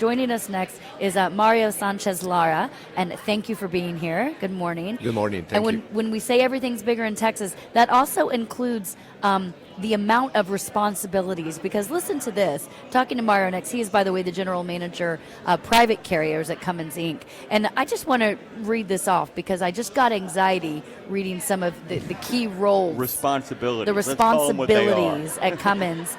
Joining us next is Mario Sánchez-Lara, and thank you for being here. Good morning. Good morning. Thank you. And when we say everything's bigger in Texas, that also includes the amount of responsibilities, because listen to this. Talking to Mario next, he is, by the way, the general manager private carriers at Cummins Inc. And I just want to read this off because I just got anxiety reading some of the key roles. Responsibilities. The responsibilities at Cummins.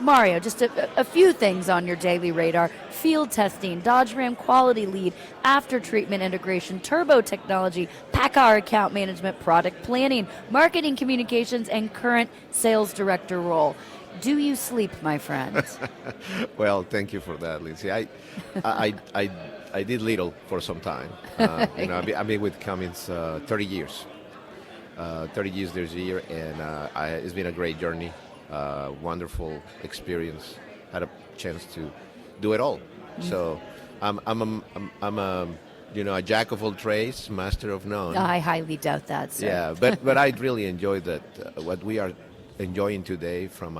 Mario, just a few things on your daily radar. Field testing, Dodge Ram quality lead, after treatment integration, turbo technology, PACCAR account management, product planning, marketing communications, and current sales director role. Do you sleep, my friend? Well, thank you for that, Lindsay. I did little for some time. I've been with Cummins 30 years. 30 years this year, and it's been a great journey, wonderful experience. Had a chance to do it all. So I'm a jack of all trades, master of none. I highly doubt that, sir. Yeah, but I really enjoy that. What we are enjoying today from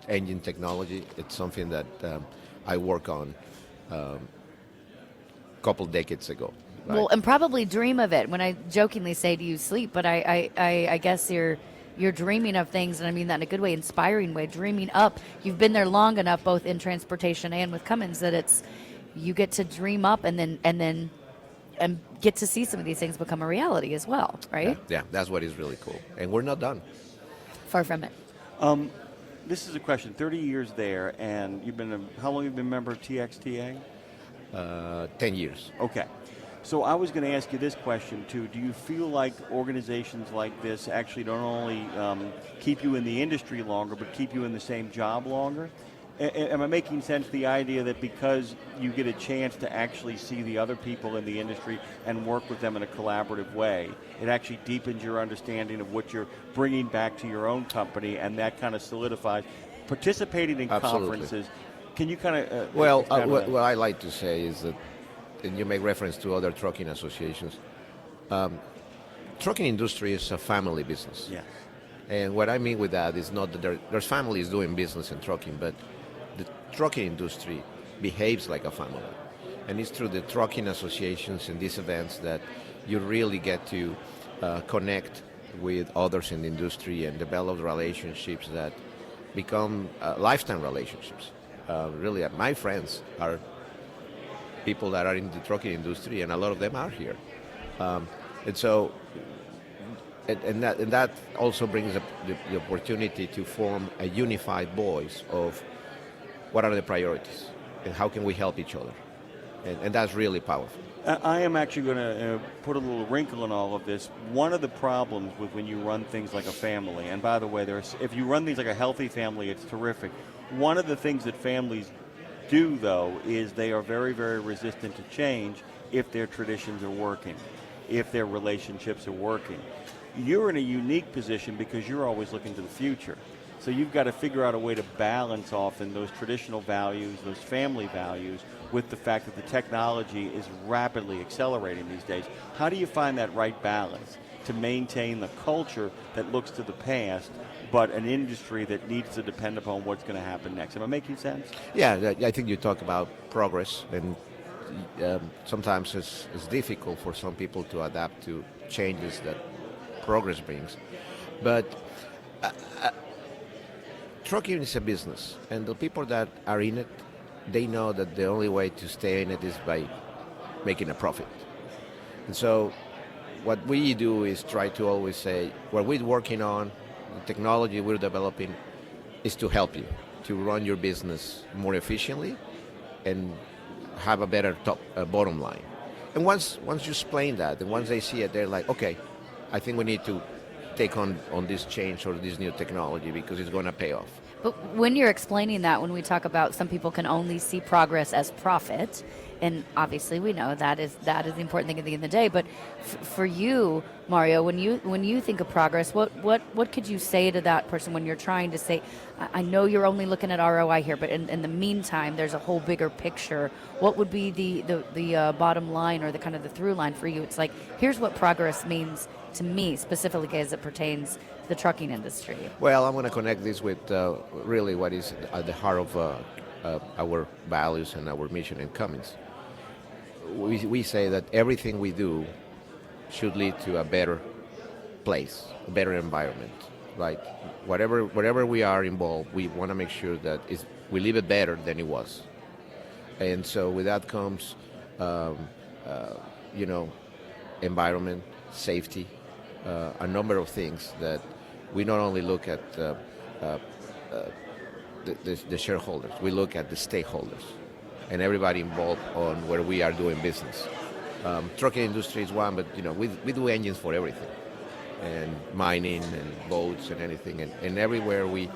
engine technology, it's something that I work on a couple decades ago. Right? Well, and probably dream of it. When I jokingly say, do you sleep? But I guess you're dreaming of things, and I mean that in a good way, inspiring way, dreaming up. You've been there long enough, both in transportation and with Cummins, that you get to dream up and get to see some of these things become a reality as well, right? Yeah, that's what is really cool. And we're not done. Far from it. This is a question. 30 years there, and how long have you been a member of TXTA? 10 years. Okay. So I was going to ask you this question too. Do you feel like organizations like this actually don't only keep you in the industry longer, but keep you in the same job longer? Am I making sense, the idea that because you get a chance to actually see the other people in the industry and work with them in a collaborative way, it actually deepens your understanding of what you're bringing back to your own company, and that kind of solidifies participating in Absolutely. conferences? Can you kind of what I like to say is that, and you make reference to other trucking associations, trucking industry is a family business. Yes. And what I mean with that is not that there's families doing business in trucking, but the trucking industry behaves like a family. And it's through the trucking associations and these events that you really get to connect with others in the industry and develop relationships that become lifetime relationships. Really, my friends are people that are in the trucking industry, and a lot of them are here. And so, and that also brings up the opportunity to form a unified voice of what are the priorities and how can we help each other. And that's really powerful. I am actually going to put a little wrinkle in all of this. One of the problems with when you run things like a family, and by the way, if you run things like a healthy family, it's terrific. One of the things that families do, though, is they are very, very resistant to change if their traditions are working, if their relationships are working. You're in a unique position because you're always looking to the future. So you've got to figure out a way to balance often those traditional values, those family values, with the fact that the technology is rapidly accelerating these days. How do you find that right balance to maintain the culture that looks to the past, but an industry that needs to depend upon what's going to happen next? Am I making sense? Yeah, I think you talk about progress, and sometimes it's difficult for some people to adapt to changes that progress brings. But trucking is a business, and the people that are in it, they know that the only way to stay in it is by making a profit. And so what we do is try to always say, what we're working on, the technology we're developing, is to help you to run your business more efficiently and have a better bottom line. And once you explain that, and once they see it, they're like, okay, I think we need to take on this change or this new technology because it's going to pay off. But when you're explaining that, when we talk about some people can only see progress as profit, and obviously we know that is the important thing at the end of the day. But for you, Mario, when you think of progress, what could you say to that person when you're trying to say, I know you're only looking at ROI here, but in the meantime, there's a whole bigger picture. What would be the bottom line or the kind of the through line for you? It's like, here's what progress means to me specifically as it pertains to the trucking industry. Well, I'm going to connect this with really what is at the heart of our values and our mission in Cummins. We say that everything we do should lead to a better place, a better environment. Like wherever we are involved, we want to make sure that we leave it better than it was. And so with that comes, you know, environment, safety, a number of things that we not only look at the shareholders, we look at the stakeholders and everybody involved on where we are doing business. Trucking industry is one, but you know, we do engines for everything, and mining and boats and anything, and everywhere we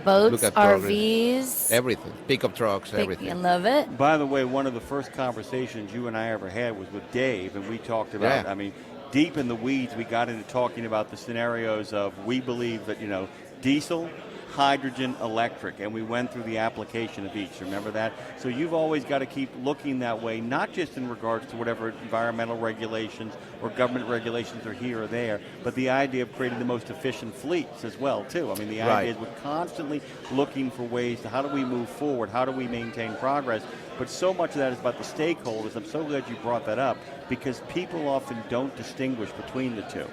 Boats, look at progress, RVs, everything, pickup trucks, everything. I love it. By the way, one of the first conversations you and I ever had was with Dave, and we talked about, Yeah. I mean, deep in the weeds, we got into talking about the scenarios of we believe that, you know, diesel, hydrogen, electric, and we went through the application of each. Remember that? So you've always got to keep looking that way, not just in regards to whatever environmental regulations or government regulations are here or there, but the idea of creating the most efficient fleets as well, too. I mean, the idea is we're constantly looking for ways to how do we move forward, how do we maintain progress, but so much of that is about the stakeholders. I'm so glad you brought that up, because people often don't distinguish between the two,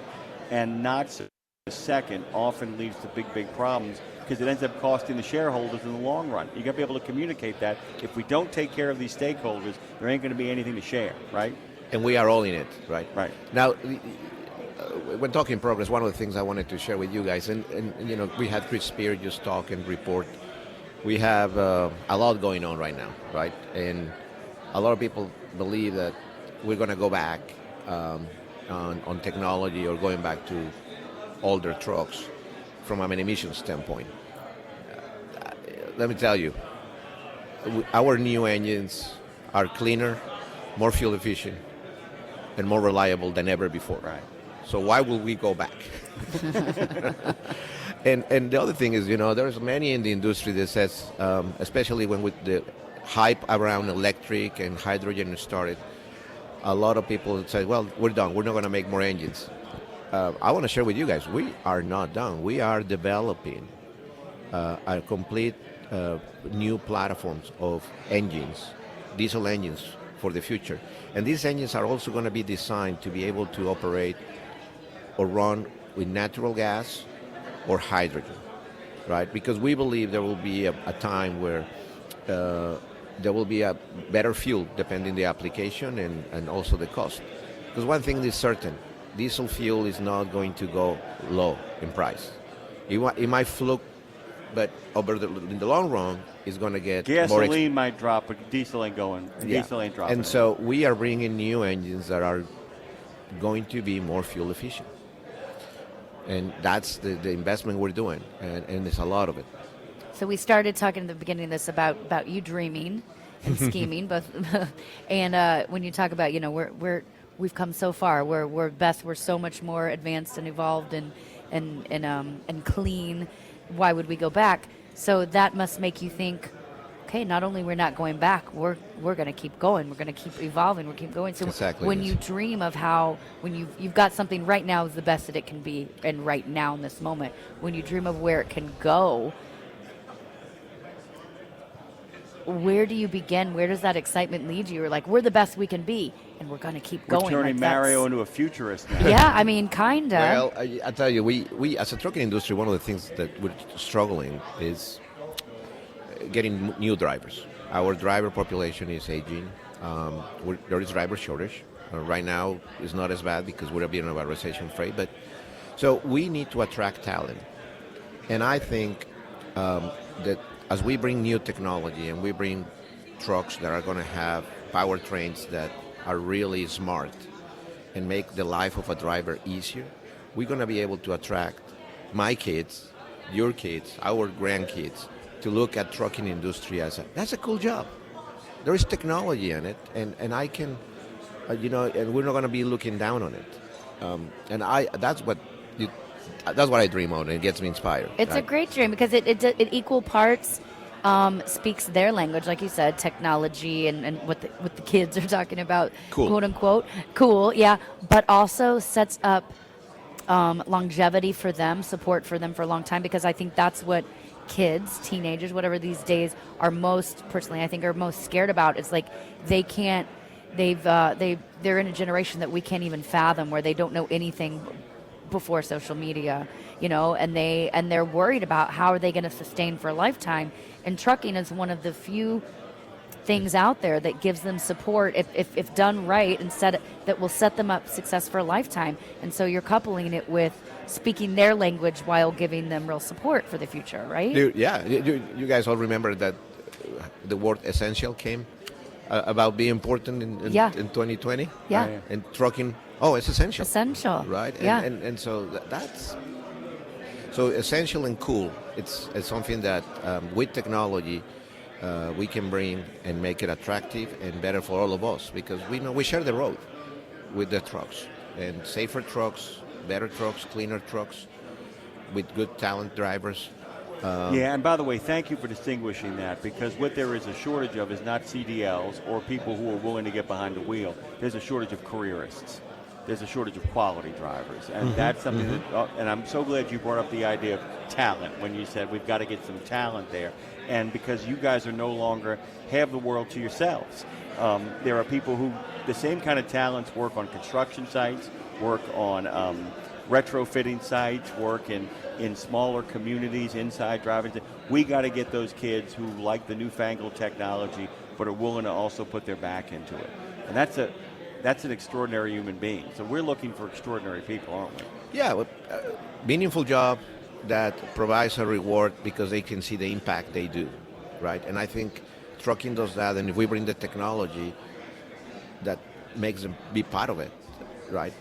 and not so the second often leads to big problems, because it ends up costing the shareholders in the long run. You got to be able to communicate that. If we don't take care of these stakeholders, there ain't going to be anything to share, right? And we are all in it, right? Right. Now, when talking progress, one of the things I wanted to share with you guys, and you know, we had Chris Spear just talk and report. We have a lot going on right now, right? And a lot of people believe that we're going to go back on technology or going back to older trucks from an emission standpoint. Let me tell you, our new engines are cleaner, more fuel efficient, and more reliable than ever before. Right. So why would we go back? And the other thing is, you know, there's many in the industry that says, especially when with the hype around electric and hydrogen started, a lot of people say, well, we're done. We're not going to make more engines. I want to share with you guys, we are not done. We are developing a complete new platforms of engines, diesel engines for the future. And these engines are also going to be designed to be able to operate or run with natural gas or hydrogen, right? Because we believe there will be a time where there will be a better fuel depending the application and also the cost. Because one thing is certain, diesel fuel is not going to go low in price. It might fluctuate, but in the long run, it's going to get gasoline might drop, but diesel ain't going. Yeah. Diesel ain't dropping. And so we are bringing new engines that are going to be more fuel efficient. And that's the investment we're doing, and there's a lot of it. So we started talking at the beginning of this about you dreaming and scheming, both, and when you talk about, you know, we've come so far, we're so much more advanced and evolved and clean. Why would we go back? So that must make you think, okay, not only we're not going back, we're going to keep going, we're going to keep evolving, we're keep going. So exactly when you dream of how, when you've got something right now is the best that it can be, and right now in this moment, when you dream of where it can go, where do you begin? Where does that excitement lead you? You're like, we're the best we can be, and we're going to keep going. We're turning Mario into a futurist now. Yeah, I mean, kind of. Well, I tell you, we as a trucking industry, one of the things that we're struggling is getting new drivers. Our driver population is aging. There is driver shortage. Right now, it's not as bad because we're a bit of a recession freight. But so we need to attract talent, and I think that as we bring new technology and we bring trucks that are going to have powertrains that are really smart and make the life of a driver easier, we're going to be able to attract my kids, your kids, our grandkids to look at trucking industry as that's a cool job. There is technology in it, and I can, and we're not going to be looking down on it. That's what I dream of, and it gets me inspired. It's a great dream because it equal parts speaks their language, like you said, technology and what the kids are talking about, cool. Quote unquote, cool, yeah, but also sets up longevity for them, support for them for a long time, because I think that's what kids, teenagers, whatever these days are most, personally, I think are most scared about. It's like they can't, they're in a generation that we can't even fathom, where they don't know anything before social media, and they're worried about how are they going to sustain for a lifetime. And trucking is one of the few things out there that gives them support if done right, and that will set them up success for a lifetime. And so you're coupling it with speaking their language while giving them real support for the future, right? You guys all remember that the word essential came about being important in 2020? Yeah. And trucking, it's essential. Essential. Right? Yeah. And so that's... So essential and cool, it's something that with technology we can bring and make it attractive and better for all of us, because we know we share the road with the trucks, and safer trucks, better trucks, cleaner trucks with good talent drivers. And by the way, thank you for distinguishing that, because what there is a shortage of is not CDLs or people who are willing to get behind the wheel. There's a shortage of careerists. There's a shortage of quality drivers, and that's something that, and I'm so glad you brought up the idea of talent when you said we've got to get some talent there. And because you guys are no longer have the world to yourselves. There are people who, the same kind of talents work on construction sites, work on retrofitting sites, work in smaller communities, inside driving. We got to get those kids who like the newfangled technology but are willing to also put their back into it. And that's an extraordinary human being. So we're looking for extraordinary people, aren't we? Yeah, meaningful job that provides a reward because they can see the impact they do, right? And I think trucking does that, and if we bring the technology, that makes them be part of it, right?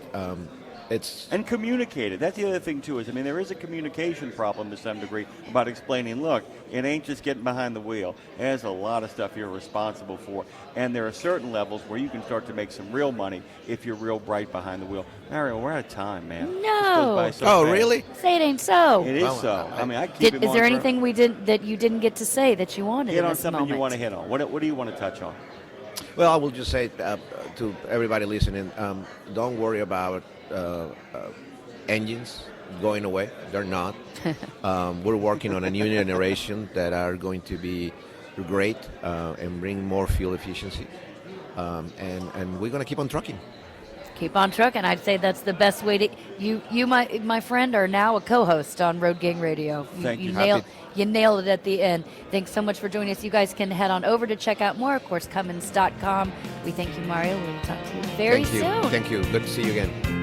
And communicate it. That's the other thing, too, is, there is a communication problem to some degree about explaining, look, it ain't just getting behind the wheel. There's a lot of stuff you're responsible for. And there are certain levels where you can start to make some real money if you're real bright behind the wheel. Mario, we're out of time, man. No. So really? Say it ain't so. It is so. I keep it is there anything that you didn't get to say that you wanted hit in on this something moment? you want to hit on? What do you want to touch on? Well, I will just say to everybody listening, don't worry about engines going away. They're not. We're working on a new generation that are going to be great and bring more fuel efficiency. And we're going to keep on trucking. Keep on trucking. I'd say that's the best way to. You my friend, are now a co-host on Road Gang Radio. Thank you. You nailed it at the end. Thanks so much for joining us. You guys can head on over to check out more, of course, Cummins.com. We thank you, Mario. We will talk to you very soon. Thank you. Good to see you again.